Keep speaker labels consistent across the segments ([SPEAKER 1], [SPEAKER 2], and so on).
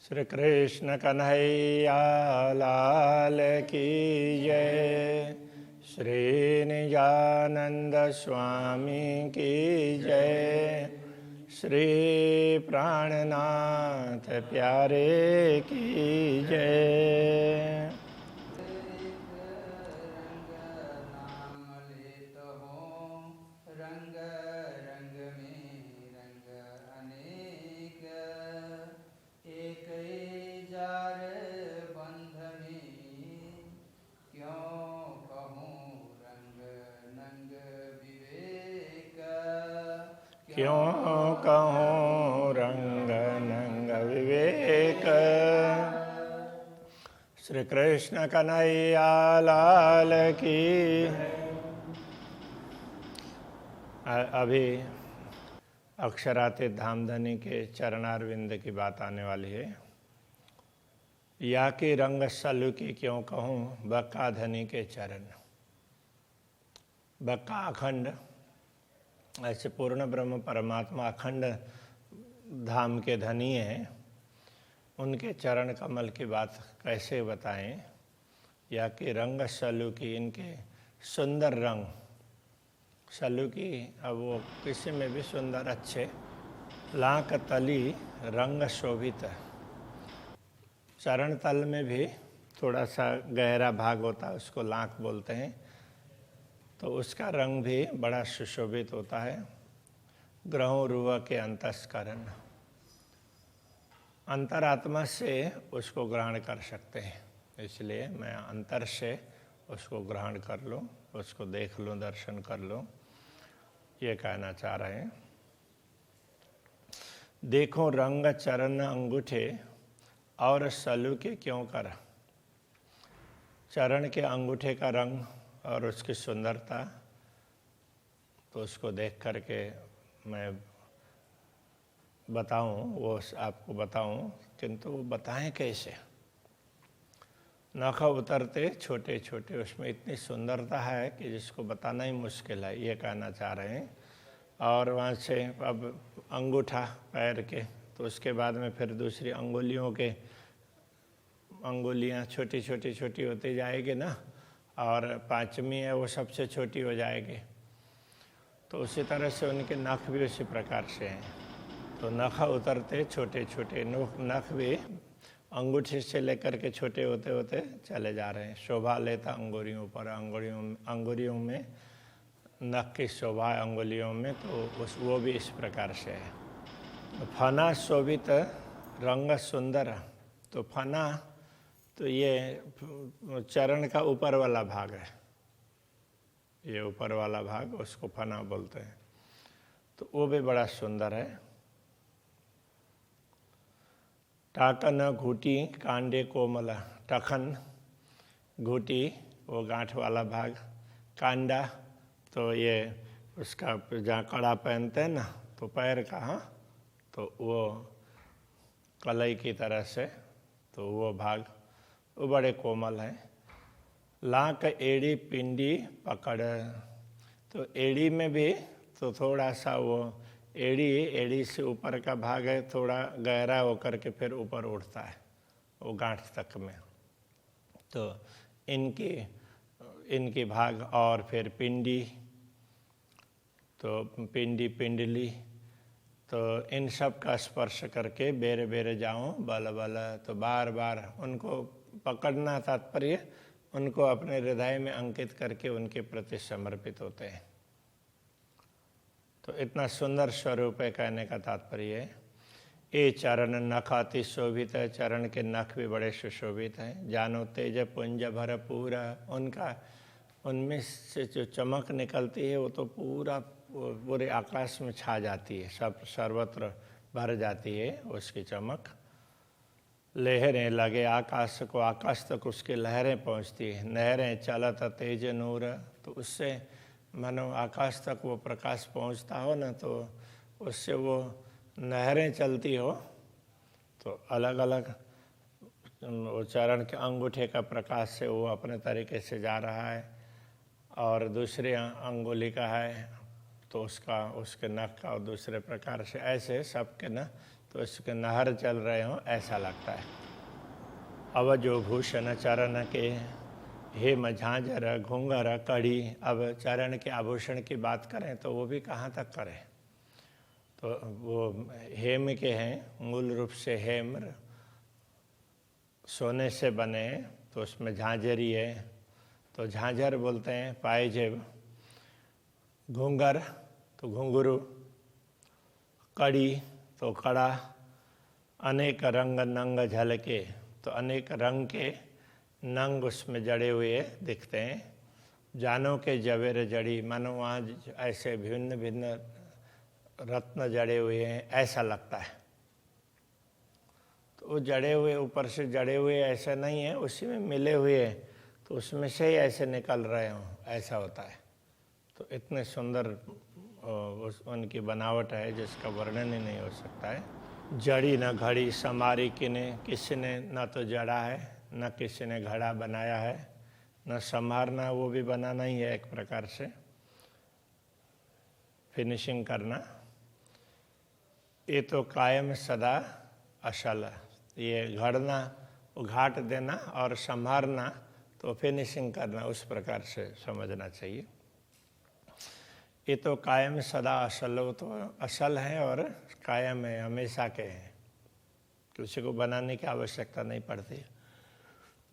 [SPEAKER 1] श्री कृष्ण कन्हैया लाल की जय। श्री निजानंद स्वामी की जय। श्री प्राणनाथ प्यारे की जय। क्यों कहूँ रंग नंग विवेक। श्री कृष्ण कन्हैया लाल की। अभी अक्षरातीत धामधनी के चरणारविंद की बात आने वाली है। या कि रंग सलु की क्यों कहूँ बक्का धनी के चरण। बक्का अखंड, ऐसे पूर्ण ब्रह्म परमात्मा अखंड धाम के धनी हैं, उनके चरण कमल की बात कैसे बताएं। या कि रंग सलु की, इनके सुंदर रंग। सलु की अब वो किसी में भी सुंदर अच्छे। लांक तली रंग शोभित। चरण तल में भी थोड़ा सा गहरा भाग होता है, उसको लांक बोलते हैं, तो उसका रंग भी बड़ा सुशोभित होता है। ग्रहों रुव के अंतस्करण, अंतरात्मा से उसको ग्रहण कर सकते हैं, इसलिए मैं अंतर से उसको ग्रहण कर लूँ, उसको देख लूँ, दर्शन कर लूँ, ये कहना चाह रहे हैं। देखो रंग चरण अंगूठे और सलु के क्यों कर। चरण के अंगूठे का रंग और उसकी सुंदरता, तो उसको देख करके मैं बताऊं, वो आपको बताऊं, किंतु वो बताएं कैसे। नख उतरते छोटे छोटे, उसमें इतनी सुंदरता है कि जिसको बताना ही मुश्किल है, ये कहना चाह रहे हैं। और वहाँ से अब अंगूठा पैर के, तो उसके बाद में फिर दूसरी अंगुलियाँ छोटी छोटी छोटी होती जाएगी ना, और पांचवी है वो सबसे छोटी हो जाएगी। तो उसी तरह से उनके नख भी उसी प्रकार से हैं। तो नख उतरते छोटे छोटे, नख भी अंगूठे से लेकर के छोटे होते होते चले जा रहे हैं। शोभा लेता अंगुरियों पर, अंगुरियों में नख की शोभा अंगुलियों में, तो वो भी इस प्रकार से है। फना शोभित रंग सुंदर। तो फना तो ये चरण का ऊपर वाला भाग है, ये ऊपर वाला भाग उसको फना बोलते हैं, तो वो भी बड़ा सुंदर है। टाकन घूटी कांडे कोमल। टखन घूटी वो गांठ वाला भाग, कांडा तो ये उसका जहाँ कड़ा पहनते हैं ना, तो पैर का, हाँ, तो वो कलाई की तरह से, तो वो भाग वो बड़े कोमल हैं। लांक एड़ी पिंडी पकड़। तो एड़ी में भी तो थोड़ा सा वो एड़ी से ऊपर का भाग है, थोड़ा गहरा होकर के फिर ऊपर उठता है वो गांठ तक में। तो इनकी भाग, और फिर पिंडी, तो पिंडली, तो इन सब का स्पर्श करके बेरे बेरे जाऊं बल बल। तो बार बार उनको पकड़ना, तात्पर्य उनको अपने हृदय में अंकित करके उनके प्रति समर्पित होते हैं। तो इतना सुंदर स्वरूप है, कहने का तात्पर्य है। ये चरण नख अति शोभित है, चरण के नख भी बड़े सुशोभित हैं। जानो तेज पुंज भर पूरा, उनमें से जो चमक निकलती है वो तो पूरे आकाश में छा जाती है, सब सर्वत्र भर जाती है उसकी चमक। लहरें लगे आकाश को, आकाश तक उसकी लहरें पहुँचती है। नहरें चलत तेज नूर, तो उससे मानो आकाश तक वो प्रकाश पहुँचता हो ना, तो उससे वो नहरें चलती हो, तो अलग अलग वो चरण के अंगूठे का प्रकाश से वो अपने तरीके से जा रहा है। और दूसरी अंगुली का है तो उसके नख का और दूसरे प्रकार से, ऐसे सबके न तो उसके नहर चल रहे हों ऐसा लगता है। अब जो भूषण चरण के हेम झांझर घूंघर कड़ी, अब चरण के आभूषण की बात करें तो वो भी कहाँ तक करें, तो वो हेम के हैं, मूल रूप से हेम सोने से बने, तो उसमें झांझरी है तो झांझर बोलते हैं पायजेब, घूंघर तो घुंघरू, कड़ी तो कड़ा, अनेक रंग नंग झलके, तो अनेक रंग के नंग उसमें जड़े हुए दिखते हैं। जानों के जवेर जड़ी, मानो वहाँ ऐसे भिन्न भिन्न रत्न जड़े हुए हैं ऐसा लगता है। तो वो जड़े हुए, ऊपर से जड़े हुए ऐसा नहीं है, उसी में मिले हुए तो उसमें से ही ऐसे निकल रहे हों ऐसा होता है। तो इतने सुंदर उनकी बनावट है जिसका वर्णन ही नहीं हो सकता है। जड़ी न घड़ी समारी किने, किसी ने न तो जड़ा है न किसी ने घड़ा बनाया है, न संभारना, वो भी बनाना ही है एक प्रकार से, फिनिशिंग करना। ये तो कायम सदा असल, ये घड़ना, घाट देना और संभारना तो फिनिशिंग करना, उस प्रकार से समझना चाहिए। ये तो कायम सदा असल, वो तो असल है और कायम है, हमेशा के हैं, किसी को बनाने की आवश्यकता नहीं पड़ती।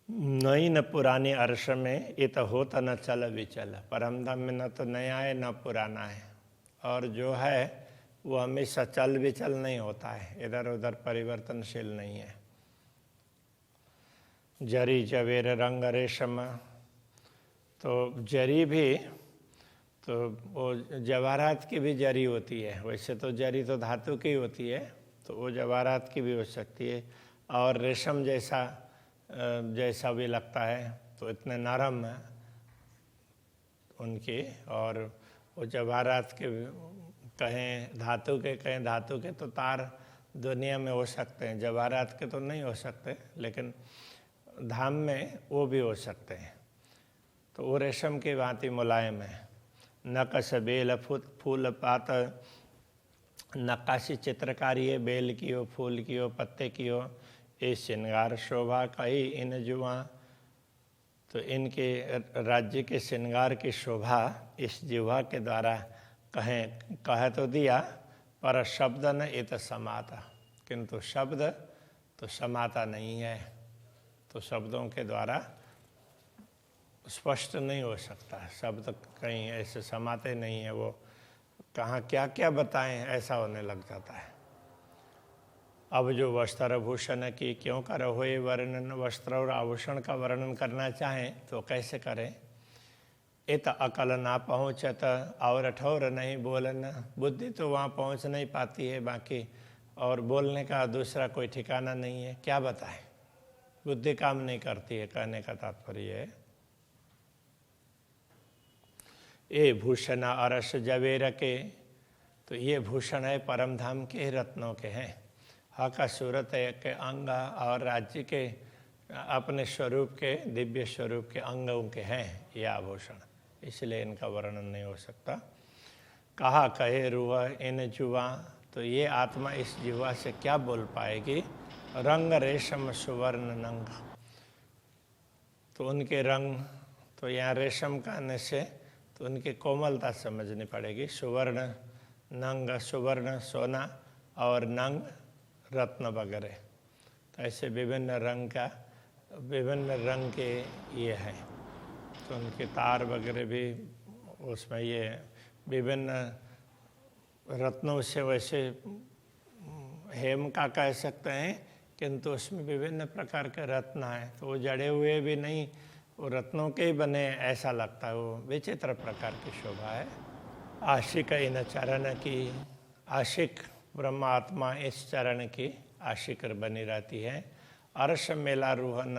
[SPEAKER 1] नई न पुरानी अर्श में ये तो होता न चल विचल, परमधाम में न तो नया है न पुराना है, और जो है वो हमेशा चल विचल नहीं होता है, इधर उधर परिवर्तनशील नहीं है। जरी जवेर रंग रेशम, तो जरी भी तो वो जवाहरात की भी जरी होती है, वैसे तो जरी तो धातु की होती है, तो वो जवाहरात की भी हो सकती है, और रेशम जैसा भी लगता है, तो इतने नरम है उनके, और वो जवाहरात के कहें धातु के, कहें धातु के, तो तार दुनिया में हो सकते हैं, जवाहरात के तो नहीं हो सकते, लेकिन धाम में वो भी हो सकते हैं। तो वो रेशम की भांति मुलायम है। नकश बेल फूल पात, नक्काशी चित्रकारी है, बेल की हो, फूल की हो, पत्ते की हो, ये श्रृंगार शोभा कही इन जुआ, तो इनके राज्य के श्रृंगार की शोभा इस जिह्वा के द्वारा कह तो दिया, पर शब्द न इत समाता, किंतु शब्द तो समाता नहीं है, तो शब्दों के द्वारा स्पष्ट नहीं हो सकता, शब्द कहीं ऐसे समाते नहीं है, वो कहाँ क्या क्या बताएं ऐसा होने लग जाता है। अब जो वस्त्र भूषण की क्यों करो ये वर्णन, वस्त्र और आभूषण का वर्णन करना चाहें तो कैसे करें। इत अकल ना पहुँचत और ठौर नहीं बोलना, बुद्धि तो वहाँ पहुँच नहीं पाती है, बाकी और बोलने का दूसरा कोई ठिकाना नहीं है, क्या बताएं, बुद्धि काम नहीं करती है, कहने का तात्पर्य है। ये भूषण अरस जवेर के, तो ये भूषण है परम धाम के रत्नों के हैं, हका सूरत के अंग और राज्य के अपने स्वरूप के, दिव्य स्वरूप के अंगों के हैं ये आभूषण, इसलिए इनका वर्णन नहीं हो सकता। कहा कहे रूह इन जुआ, तो ये आत्मा इस जुआ से क्या बोल पाएगी। रंग रेशम सुवर्ण नंग, तो उनके रंग, तो यहाँ रेशम कहने से तो उनकी कोमलता समझनी पड़ेगी। सुवर्ण नंग, सुवर्ण सोना, और नंग रत्न वगैरह, तो ऐसे विभिन्न रंग के ये हैं, तो उनके तार वगैरह भी उसमें ये विभिन्न रत्नों से, वैसे हेम का कह सकते हैं, किंतु उसमें विभिन्न प्रकार के रत्न हैं, तो वो जड़े हुए भी नहीं, वो रत्नों के ही बने ऐसा लगता है, वो विचित्र प्रकार की शोभा है। आशिक इन चरण की, आशिक ब्रह्मात्मा इस चरण की आशिक बनी रहती है। अर्श मेला रूहन,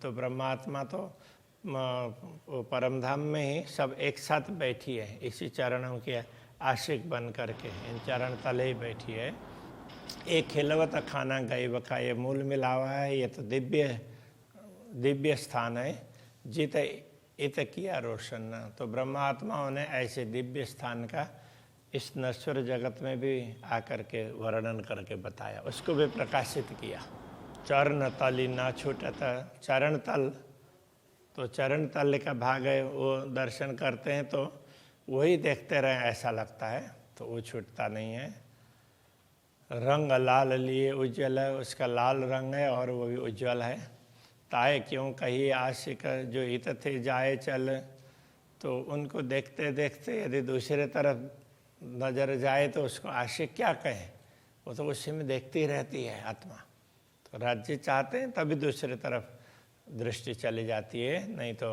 [SPEAKER 1] तो ब्रह्मात्मा तो परमधाम में ही सब एक साथ बैठी है, इसी चरणों के आशिक बन करके इन चरण तले ही बैठी है। एक खिलवत खाना गई बका, ये मूल मिला हुआ है, ये तो दिव्य स्थान है। जित इत किया रोशन, तो ब्रह्मात्माओं ने ऐसे दिव्य स्थान का इस नश्वर जगत में भी आकर के वर्णन करके बताया, उसको भी प्रकाशित किया। चरण तली ना छूटत, चरण तल, तो चरण तल का भाग है, वो दर्शन करते हैं तो वही देखते रहें ऐसा लगता है, तो वो छूटता नहीं है। रंग लाल लिए उज्जवल है, उसका लाल रंग है और वो भी उज्जवल है। ताए क्यों कही आशिक जो हित थे जाए चल, तो उनको देखते देखते यदि दूसरे तरफ नजर जाए तो उसको आशिक क्या कहे, वो तो उसी में देखती रहती है आत्मा। तो राज्य चाहते हैं तभी दूसरी तरफ दृष्टि चली जाती है, नहीं तो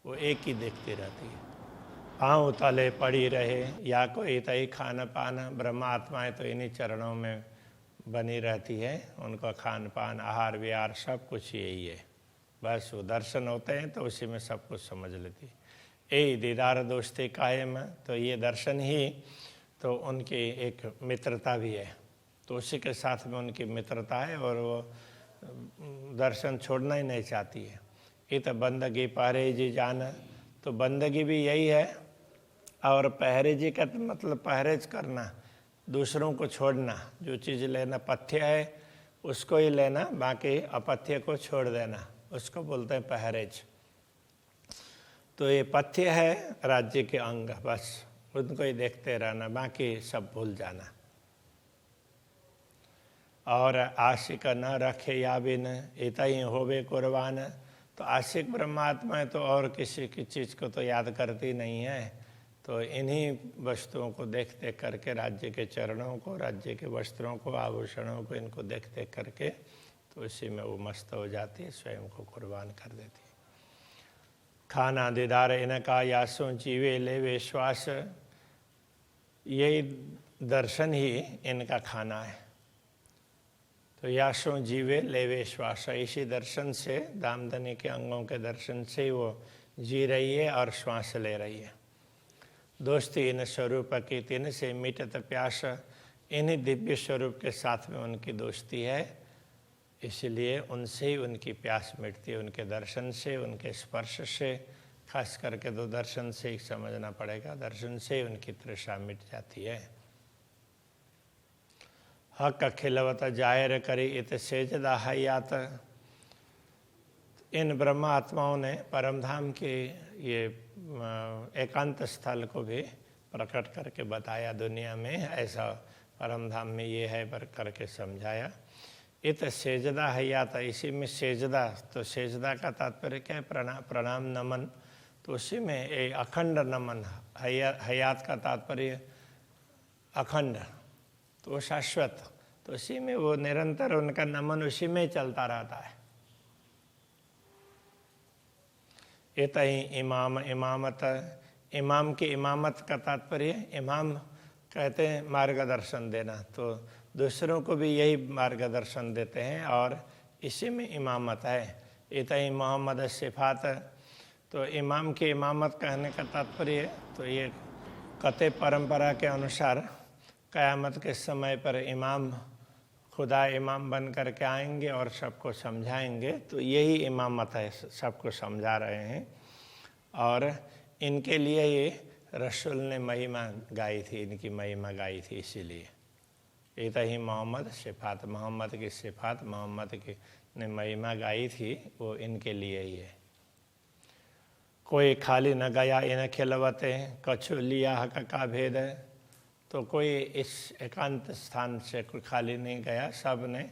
[SPEAKER 1] वो एक ही देखती रहती है। पाँव तले पड़ी रहे या कोई तई खाना पाना, ब्रह्मा आत्माएं तो इन्हीं चरणों में बनी रहती है, उनका खान पान आहार विहार सब कुछ यही है। बस वो दर्शन होते हैं तो उसी में सब कुछ समझ लेती है। ए दीदार दोस्ती कायम, तो ये दर्शन ही तो उनकी एक मित्रता भी है, तो उसी के साथ में उनकी मित्रता है और वो दर्शन छोड़ना ही नहीं चाहती है। ये तो बंदगी पहरे जी जाना, तो बंदगी भी यही है, और पहरे जी का मतलब पहरेज करना, दूसरों को छोड़ना। जो चीज़ लेना पथ्य है उसको ही लेना, बाकी अपथ्य को छोड़ देना, उसको बोलते हैं पहरेज। तो ये पथ्य है राज्य के अंग, बस उनको ही देखते रहना, बाकी सब भूल जाना। और आशिक न रखे या बिन इत ही होवे कुर्बान, तो आशिक ब्रह्मात्मा है तो और किसी की चीज़ को तो याद करती नहीं है, तो इन्हीं वस्तुओं को देख देख करके, राज्य के चरणों को, राज्य के वस्त्रों को, आभूषणों को, इनको देख देख करके तो इसी में वो मस्त हो जाती है, स्वयं को कुर्बान कर देती है। खाना दीदार इनका यासों जीवे ले वे श्वास, यही दर्शन ही इनका खाना है। तो यासों जीवे लेवे श्वास, इसी दर्शन से, दामदनी के अंगों के दर्शन से ही वो जी रही है और श्वास ले रही है। दोस्ती इन स्वरूप की तिन से मिटत प्यास, इन्हीं दिव्य स्वरूप के साथ में उनकी दोस्ती है, इसलिए उनसे ही उनकी प्यास मिटती है, उनके दर्शन से, उनके स्पर्श से, खास करके तो दर्शन से ही समझना पड़ेगा, दर्शन से ही उनकी तृषा मिट जाती है। हक खिलवत जाहिर करी इत सेजदा हयात, इन ब्रह्मा आत्माओं ने परमधाम के ये एकांत स्थल को भी प्रकट करके बताया दुनिया में, ऐसा परमधाम में ये है पर करके समझाया। इत सेजदा हयात, इसी में सेजदा, तो सेजदा का तात्पर्य क्या है, प्रणाम नमन, तो उसी में एक अखंड नमन, हयात का तात्पर्य अखंड, तो शाश्वत, तो उसी में वो निरंतर उनका नमन उसी में चलता रहता है। इतई इमाम इमामत, इमाम की इमामत का तात्पर्य, इमाम कहते हैं मार्गदर्शन देना, तो दूसरों को भी यही मार्गदर्शन देते हैं और इसी में इमामत है। इतई मोहम्मद सिफात, तो इमाम की इमामत कहने का तात्पर्य, तो ये कते परंपरा के अनुसार क़यामत के समय पर इमाम, खुदा इमाम बन कर के आएंगे और सबको समझाएंगे, तो यही इमामत है, सबको समझा रहे हैं। और इनके लिए ये रसूल ने महिमा गाई थी, इनकी महिमा गाई थी, इसीलिए इतई मोहम्मद सिफात, मोहम्मद की सिफात, मोहम्मद की ने महिमा गाई थी, वो इनके लिए ही है। कोई खाली न गया इन खिलवते, कछु लिया हक का भेद, तो कोई इस एकांत स्थान से कोई खाली नहीं गया, सब ने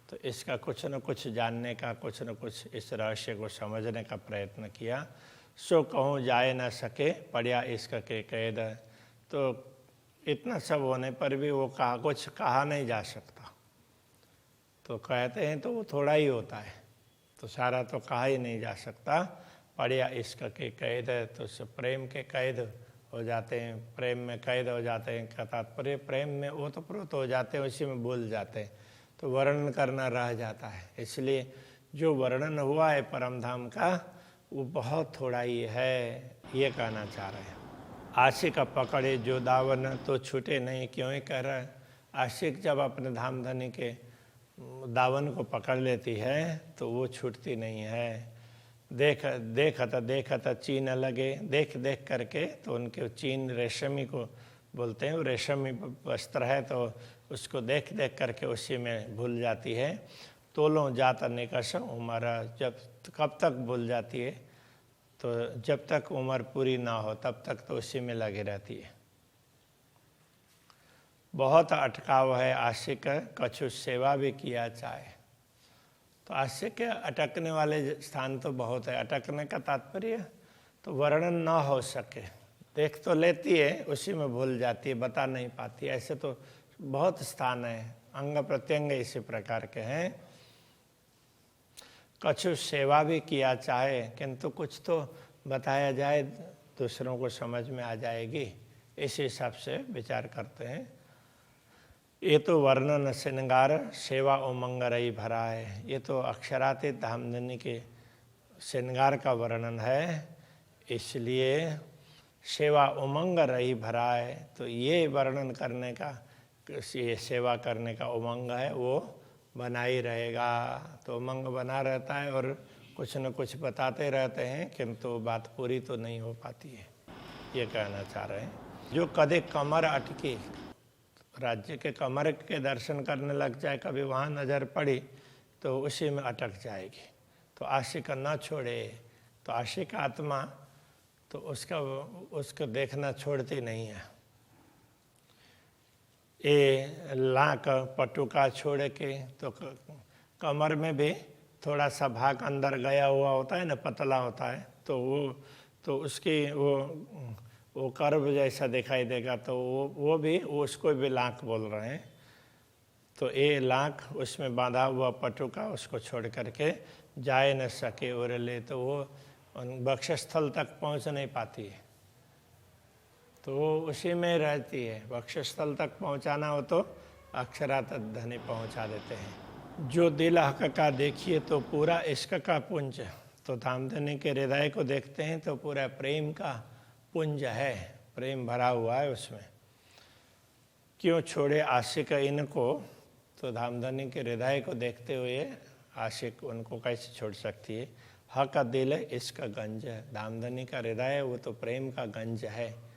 [SPEAKER 1] तो इसका कुछ न कुछ जानने का, कुछ न कुछ इस रहस्य को समझने का प्रयत्न किया। सो कहूँ जाए न सके पढ़िया इसका के कैद, तो इतना सब होने पर भी वो कुछ कहा नहीं जा सकता, तो कहते हैं तो वो थोड़ा ही होता है, तो सारा तो कहा ही नहीं जा सकता। पढ़िया इसका के कैद, तो प्रेम के कैद हो जाते हैं, प्रेम में कैद हो जाते हैं का तात्पर्य प्रेम में ओतप्रोत हो जाते हैं, उसी में भूल जाते हैं, तो वर्णन करना रह जाता है। इसलिए जो वर्णन हुआ है परमधाम का वो बहुत थोड़ा ही है, ये कहना चाह रहे हैं। आशिक पकड़े जो दावन तो छूटे नहीं, क्यों ही कह रहा है, आशिक जब अपने धाम धनी के दावन को पकड़ लेती है तो वो छूटती नहीं है। देखत चीन लगे, देख देख करके तो उनके चीन रेशमी को बोलते हैं, वो रेशमी वस्त्र है तो उसको देख देख करके उसी में भूल जाती है। तोलों जात निकष उम्र, जब कब तक भूल जाती है, तो जब तक उम्र पूरी ना हो तब तक तो उसी में लगी रहती है। बहुत अटकाव है आशिक, कछु सेवा भी किया चाहे। तो आशिक के अटकने वाले स्थान तो बहुत है। अटकने का तात्पर्य तो वर्णन ना हो सके, देख तो लेती है, उसी में भूल जाती है, बता नहीं पाती। ऐसे तो बहुत स्थान है, अंग प्रत्यंग इसी प्रकार के हैं। कछु सेवा भी किया चाहे, किंतु कुछ तो बताया जाए, दूसरों को समझ में आ जाएगी, इस हिसाब से विचार करते हैं। ये तो वर्णन श्रृंगार सेवा उमंग रही भरा है। ये तो अक्षरातीत धामधनी के श्रृंगार का वर्णन है, इसलिए सेवा उमंग रही भरा है। तो ये वर्णन करने का, ये सेवा करने का उमंग है, वो बना ही रहेगा। तो उमंग बना रहता है और कुछ न कुछ बताते रहते हैं, किंतु बात पूरी तो नहीं हो पाती है, ये कहना चाह रहे हैं। जो कदे कमर अटकी, राज्य के कमर के दर्शन करने लग जाए, कभी वहाँ नज़र पड़ी तो उसी में अटक जाएगी। तो आशिक न छोड़े, तो आशिक आत्मा तो उसको देखना छोड़ती नहीं है। ये लाक पटुका छोड़ के, तो कमर में भी थोड़ा सा भाग अंदर गया हुआ होता है ना, पतला होता है, तो उसकी वो कर्व जैसा दिखाई देगा, तो वो भी, उसको भी लाक बोल रहे हैं। तो ये लाक उसमें बांधा हुआ पटुका, उसको छोड़ करके जाए न सके और ले, तो वो वक्षस्थल तक पहुंच नहीं पाती है, तो वो उसी में रहती है। वक्षस्थल तक पहुंचाना हो तो अक्षरात धनी पहुंचा देते हैं। जो दिल हक का देखिए तो पूरा इश्क का पुंज, तो धामधनी के हृदय को देखते हैं तो पूरा प्रेम का पुंज है, प्रेम भरा हुआ है उसमें। क्यों छोड़े आशिक इनको, तो धामधनी के हृदय को देखते हुए आशिक उनको कैसे छोड़ सकती है। हक दिल इसका गंज, धामधनी का हृदय वो तो प्रेम का गंज है।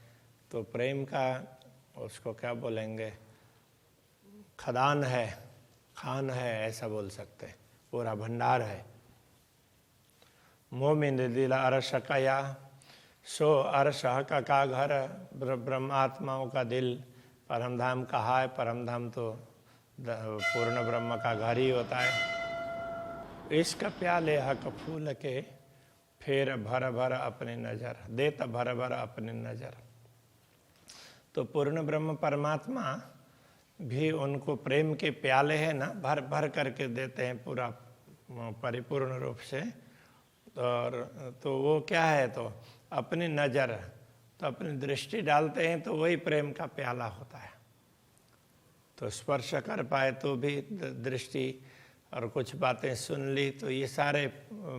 [SPEAKER 1] तो प्रेम का उसको क्या बोलेंगे, खदान है, खान है, ऐसा बोल सकते हैं, पूरा भंडार है। मोमिन दिल अरश कया, सो अरश हक का घर, ब्रह्मात्माओं का दिल परमधाम कहा है। परमधाम तो पूर्ण ब्रह्म का घर ही होता है। इश्क प्याले हक फूल के, फिर भर भर अपनी नज़र, देत भर भर अपनी नज़र। तो पूर्ण ब्रह्म परमात्मा भी उनको प्रेम के प्याले हैं ना, भर भर करके देते हैं पूरा परिपूर्ण रूप से। और तो वो क्या है, तो अपनी नज़र, तो अपनी दृष्टि डालते हैं, तो वही प्रेम का प्याला होता है। तो स्पर्श कर पाए तो भी दृष्टि, और कुछ बातें सुन ली, तो ये सारे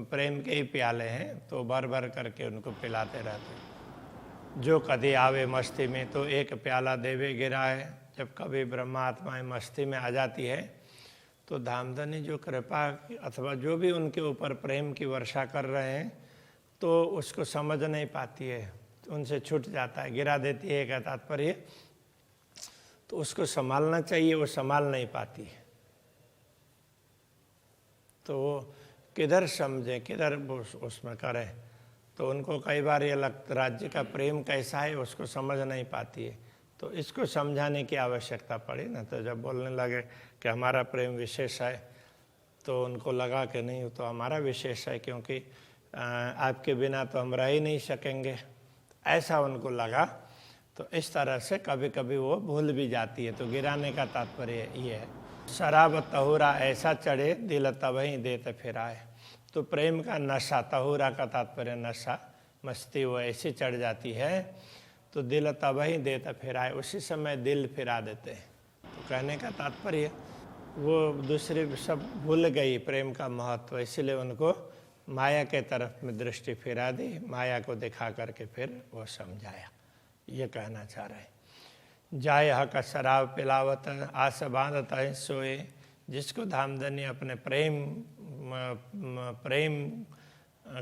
[SPEAKER 1] प्रेम के ही प्याले हैं, तो भर भर करके उनको पिलाते रहते हैं। जो कभी आवे मस्ती में, तो एक प्याला देवे गिराए। जब कभी ब्रह्मात्माएं मस्ती में आ जाती है, तो धामधनी जो कृपा अथवा जो भी उनके ऊपर प्रेम की वर्षा कर रहे हैं, तो उसको समझ नहीं पाती है, तो उनसे छूट जाता है, गिरा देती है का तात्पर्य। तो उसको संभालना चाहिए, वो संभाल नहीं पाती है, तो वो किधर समझे, किधर उसमें करें। तो उनको कई बार ये लगता राज्य का प्रेम कैसा है उसको समझ नहीं पाती है, तो इसको समझाने की आवश्यकता पड़ी ना। तो जब बोलने लगे कि हमारा प्रेम विशेष है, तो उनको लगा कि नहीं, तो हमारा विशेष है, क्योंकि आपके बिना तो हम रह ही नहीं सकेंगे, ऐसा उनको लगा। तो इस तरह से कभी कभी वो भूल भी जाती है। तो गिराने का तात्पर्य ये है। शराब तहुरा ऐसा चढ़े, दिल तबही देते फिराए। तो प्रेम का नशा, तहुरा का तात्पर्य नशा, मस्ती, वो ऐसी चढ़ जाती है, तो दिल तबही देते फिराए, उसी समय दिल फिरा देते हैं। तो कहने का तात्पर्य वो दूसरे सब भूल गई प्रेम का महत्व, इसलिए उनको माया के तरफ में दृष्टि फिरा दी, माया को दिखा करके फिर वो समझाया, ये कहना चाह रहे हैं। जाय हक शराब पिलावत, आस बांधत है सोए। जिसको धामधनी अपने प्रेम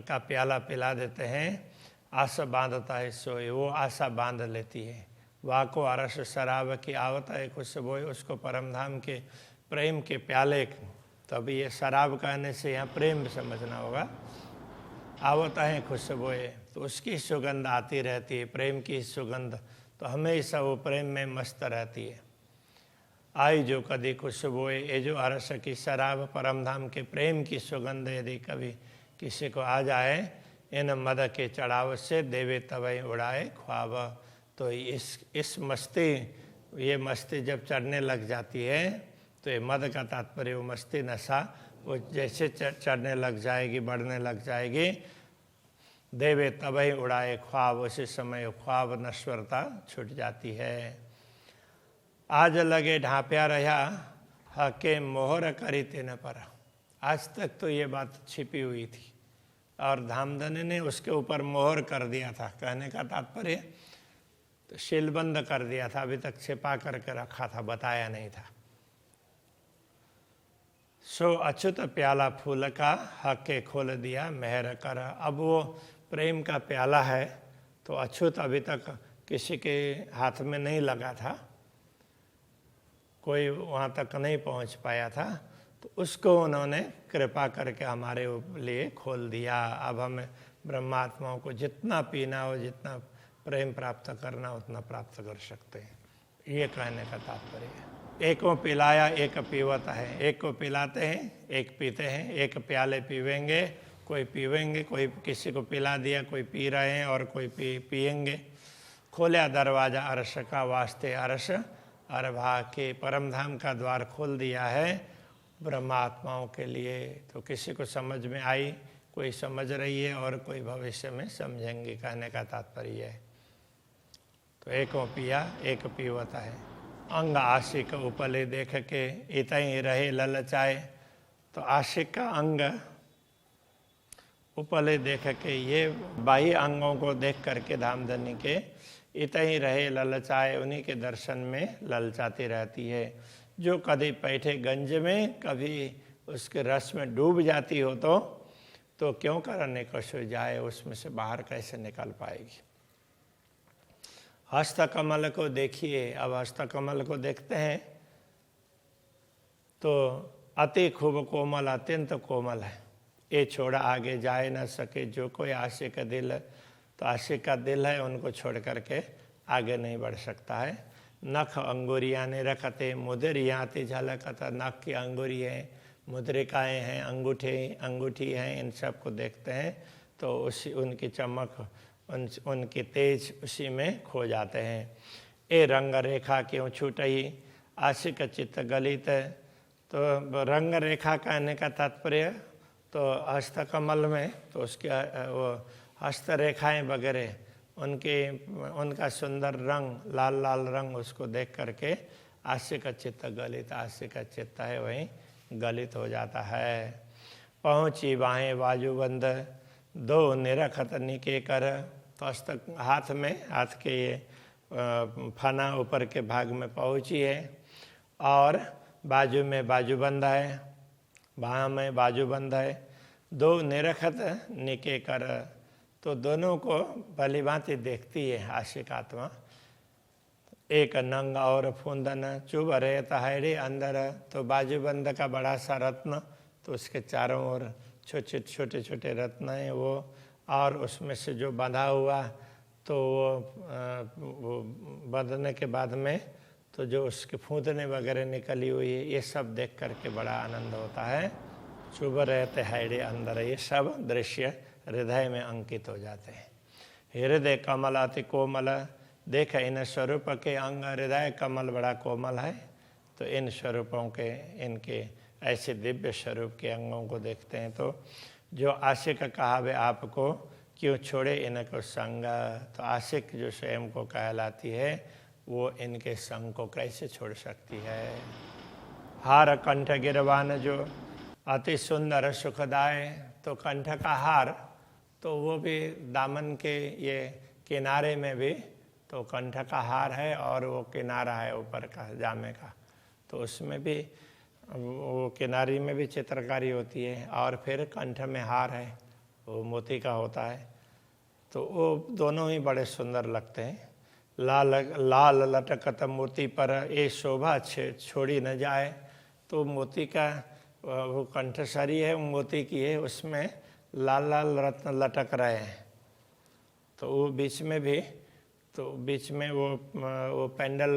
[SPEAKER 1] का प्याला पिला देते हैं, आशा बांधता है सोए, वो आशा बांध लेती है। वाको अरस शराब की आवत है खुशबोए, उसको परम धाम के प्रेम के प्याले, तब ये शराब कहने से यहाँ प्रेम समझना होगा। आवत है खुशबोए, तो उसकी सुगंध आती रहती है, प्रेम की सुगंध, तो हमेशा वो प्रेम में मस्त रहती है। आई जो कभी खुशबोए, ये जो अरस की शराब परम धाम के प्रेम की सुगंध यदि कभी किसी को आ जाए, इन मद के चढ़ाव से देवे तवै उड़ाए ख्वाब। तो इस मस्ती, ये मस्ती जब चढ़ने लग जाती है तो ये मद का तात्पर्य वो मस्ती, नशा, वो जैसे चढ़ने लग जाएगी, बढ़ने लग जाएगी, देवे तवै उड़ाए ख्वाब, उसी समय ख्वाब नश्वरता छूट जाती है। आज लगे ढांप्या रहा हके मोहर करी तेन पर। आज तक तो ये बात छिपी हुई थी और धामधनी ने उसके ऊपर मोहर कर दिया था। कहने का तात्पर्य तो शीलबंद कर दिया था, अभी तक छिपा करके रखा था, बताया नहीं था। सो अछूत प्याला फूल का हके खोल दिया मेहर कर। अब वो प्रेम का प्याला है तो अछूत अभी तक किसी के हाथ में नहीं लगा था, कोई वहाँ तक नहीं पहुँच पाया था, तो उसको उन्होंने कृपा करके हमारे लिए खोल दिया। अब हमें ब्रह्मात्माओं को जितना पीना हो, जितना प्रेम प्राप्त करना, उतना प्राप्त कर सकते हैं। ये कहने का तात्पर्य है। एक को पिलाया एक पीवत है, एक को पिलाते हैं एक पीते हैं, एक प्याले पीवेंगे, कोई पीवेंगे, कोई किसी को पिला दिया, कोई पी रहे हैं और कोई पिएंगे। खोला दरवाजा अरस का वास्ते अरस अरभा के, परम धाम का द्वार खोल दिया है ब्रह्मात्माओं के लिए। तो किसी को समझ में आई, कोई समझ रही है और कोई भविष्य में समझेंगे, कहने का तात्पर्य है। तो एक पिया एक पीवता है। अंग आशिक उपले देख के इतई रहे ललचाए। तो आशिक का अंग उपले देख के, ये बाह्य अंगों को देख करके धामधनी के इतई रहे ललचाए, उन्हीं के दर्शन में ललचाती रहती है। जो कभी पैठे गंज में, कभी उसके रस में डूब जाती हो तो क्यों करने को सो जाए, उसमें से बाहर कैसे निकल पाएगी। हस्तकमल को देखिए। अब हस्तकमल को देखते हैं तो अति खूब कोमल, अत्यंत कोमल है। ये छोड़ा आगे जाए न सके, जो कोई आशिक दिल, तो आशिक का दिल है, उनको छोड़ करके आगे नहीं बढ़ सकता है। नख अंगुरिया ने रखते मुद्रियाते झलकत। नख की अंगुरी है, मुद्रिकाएँ हैं, अंगूठी हैं, इन सब को देखते हैं तो उसी उनकी चमक, उनकी तेज उसी में खो जाते हैं। ए रंग रेखा क्यों छूटही आशिक चित्त गलित। तो रंग रेखा कहने का तात्पर्य तो हस्तकमल में, तो उसके वो हस्तरेखाएँ वगैरह, उनका सुंदर रंग, लाल लाल रंग, उसको देख करके आशिक चित्त गलित, आशिक चित्त है वहीं गलित हो जाता है। पहुँची बाहें बाजूबंद दो निरखत निके कर। तो हाथ में, हाथ के ये फना ऊपर के भाग में पहुँची है और बाजू में बाजूबंद है, बाह में बाजूबंद है। दो निरखत निके कर, तो दोनों को भली भांति देखती है आशिक आत्मा। एक नंग और फूंदन चुभ रहे तहरे अंदर। तो बाजूबंद का बड़ा सा रत्न, तो उसके चारों ओर छोटे छोटे छोटे रत्न हैं वो, और उसमें से जो बंधा हुआ, तो वो बंधने के बाद में तो जो उसके फूंदने वगैरह निकली हुई है, ये सब देख करके बड़ा आनंद होता है। चुभ रहते हैरे अंदर, ये सब दृश्य हृदय में अंकित हो जाते हैं। हृदय कमल अति कोमल देख इन स्वरूप के अंग। हृदय कमल बड़ा कोमल है, तो इन स्वरूपों के, इनके ऐसे दिव्य स्वरूप के अंगों को देखते हैं तो जो आशिक कहा वे आपको क्यों छोड़े इनको संग। तो आशिक जो स्वयं को कहलाती है वो इनके संग को कैसे छोड़ सकती है। हार कंठ गिरवान जो अति सुंदर सुखदाय। तो कंठ का हार, तो वो भी दामन के ये किनारे में भी तो कंठ का हार है, और वो किनारा है ऊपर का जामे का, तो उसमें भी वो किनारी में भी चित्रकारी होती है, और फिर कंठ में हार है, वो मोती का होता है। तो वो दोनों ही बड़े सुंदर लगते हैं। लाल लाल लटकत मोती पर ये शोभा छोड़ी न जाए। तो मोती का वो कंठसारी है, मोती की है, उसमें लाल लाल रत्न लटक रहे हैं। तो वो बीच में भी, तो बीच में वो पेंडल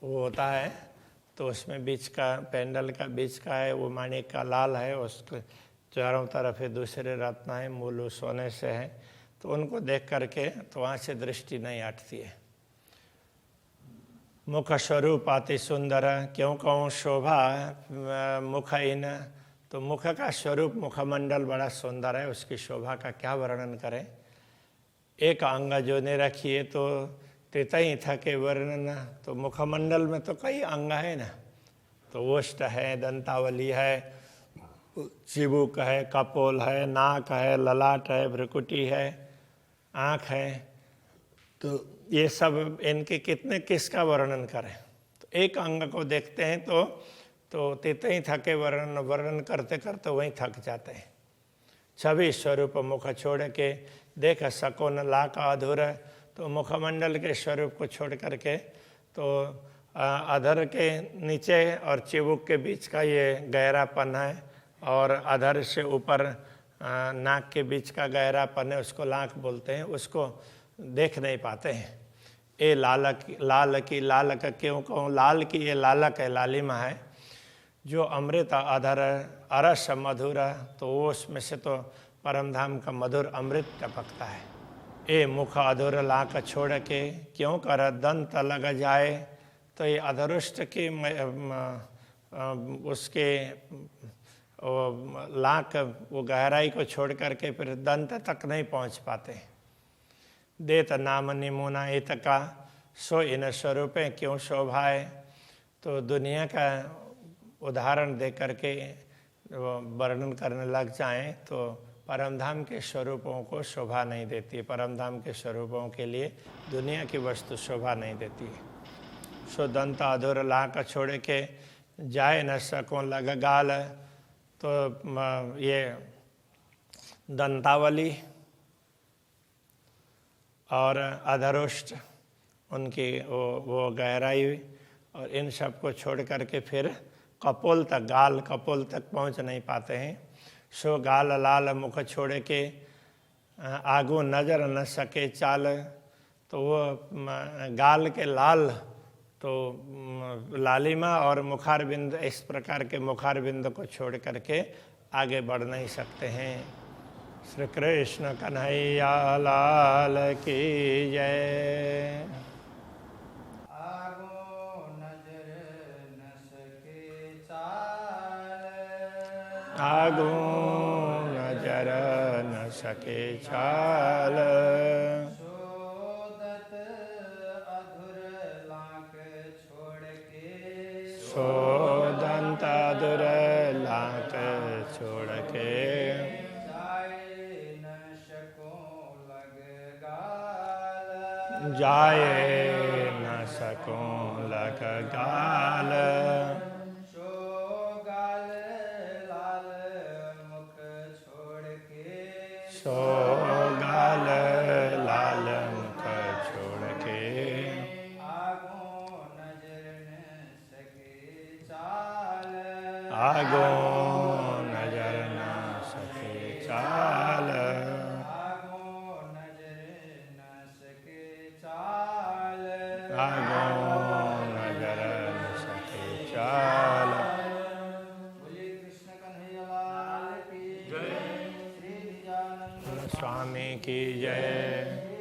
[SPEAKER 1] वो होता है, तो उसमें बीच का पेंडल का बीच का है वो माणिक का लाल है, उसके चारों तरफ है दूसरे रत्न है, मूल सोने से है। तो उनको देख करके तो वहाँ से दृष्टि नहीं हटती है। मुख स्वरूप अति सुंदर क्यों कहूँ शोभा मुख इन। तो मुख का स्वरूप मुखमंडल बड़ा सुंदर है, उसकी शोभा का क्या वर्णन करें। एक अंग जो ने रखिए तो तृतई थके वर्णन। तो मुखमंडल में तो कई अंग है ना, तो ओष्ठ है, दंतावली है, चिबुक है, कपोल है, नाक है, ललाट है, भ्रुकुटी है, आँख है। तो ये सब इनके कितने किसका वर्णन करें। तो एक अंग को देखते हैं तो तितई थके वर्णन करते करते वहीं थक जाते हैं। छवि स्वरूप मुख छोड़ के देख सको न लाख अधूर। तो मुखमंडल के स्वरूप को छोड़ करके तो अधर के नीचे और चिबुक के बीच का ये गहरापन है, और अधर से ऊपर नाक के बीच का गहरापन है, उसको लाख बोलते हैं, उसको देख नहीं पाते हैं। ये लाल की लालक क्यों कहूँ, लाल की ये लालक है, लालिमा है, जो अमृत अधर अरस मधुर। तो वो उसमें से तो परमधाम का मधुर अमृत टपकता है। ए मुख अधुर लाक छोड़ के क्यों कर दंत लग जाए। तो ये अधरुष्ट की उसके लाक वो गहराई को छोड़ करके फिर दंत तक नहीं पहुंच पाते। देत नाम निमुना इत का सो इन स्वरूपें क्यों शोभाए। तो दुनिया का उदाहरण दे करके वर्णन करने लग जाएं तो परमधाम के स्वरूपों को शोभा नहीं देती। परमधाम के स्वरूपों के लिए दुनिया की वस्तु शोभा नहीं देती है। सो दंत अधूर लाक छोड़ के जाए न सको लग गाल। तो ये दंतावली और अधरुष्ट उनकी वो गहराई और इन सब को छोड़ करके फिर कपोल तक, गाल कपोल तक पहुंच नहीं पाते हैं। सो गाल लाल मुख छोड़ के आगू नजर न सके चाल। तो वो गाल के लाल तो लालिमा और मुखारबिंद, इस प्रकार के मुखारबिंद को छोड़ करके आगे बढ़ नहीं सकते हैं। श्री कृष्ण कन्हैया लाल की जय। आगू नजर न सके चाल।
[SPEAKER 2] सोदत अधुर लाक छोड़ के
[SPEAKER 1] सोदंत अधुर लाक छोड़ के
[SPEAKER 2] जाए न सको लग गाल।
[SPEAKER 1] जाए न सको लग गाल। सो गाल लाल मुख छोड़ के
[SPEAKER 2] आगो नजर न सके चाल।
[SPEAKER 1] आगो नजर न सके चाल।
[SPEAKER 2] आगो नजर न सके चाल।
[SPEAKER 1] आगो नजर न सके चाल।
[SPEAKER 2] बोलिए कृष्ण कन्हैया लाल की जय। श्री निजानंद
[SPEAKER 1] स्वामी की जय।